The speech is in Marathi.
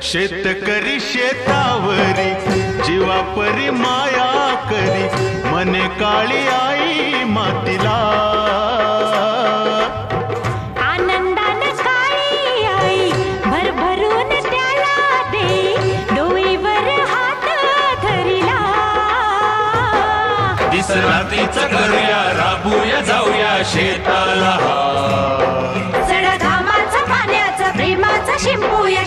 शेतकरी शेतावरी जीवापरी माया करी, मने काळी आई मातीला. आनंदान काळी आई भरभरून त्याला दे, डोईवर हात धरिला. दिसरातीच करूया, राबूया जाऊया शेताला. जड घामाचं पाण्याचं प्रेमाचं शिंपूया